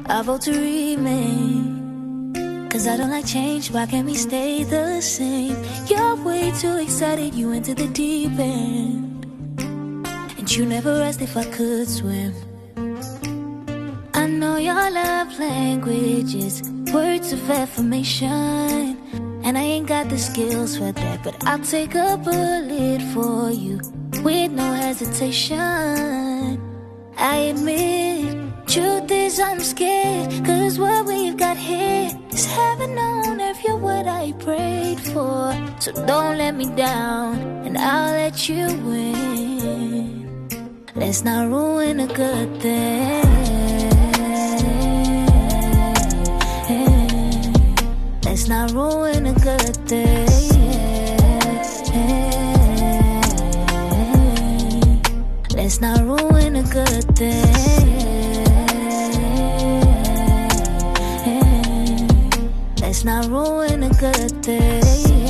I vote to remain. Cause I don't like change, why can't we stay the same? You're way too excited, you into the deep end. And you never asked if I could swim. I know your love language is words of affirmation, and I ain't got the skills for that, but I'll take a bullet for you with no hesitation. I admit, truth is I'm scared, cause what we've got here is heaven on earth, you're what I prayed for. So don't let me down, and I'll let you win. Let's not ruin a good thing. Let's not ruin a good thing. Let's not ruin a good thing. Let's not ruin a good thing.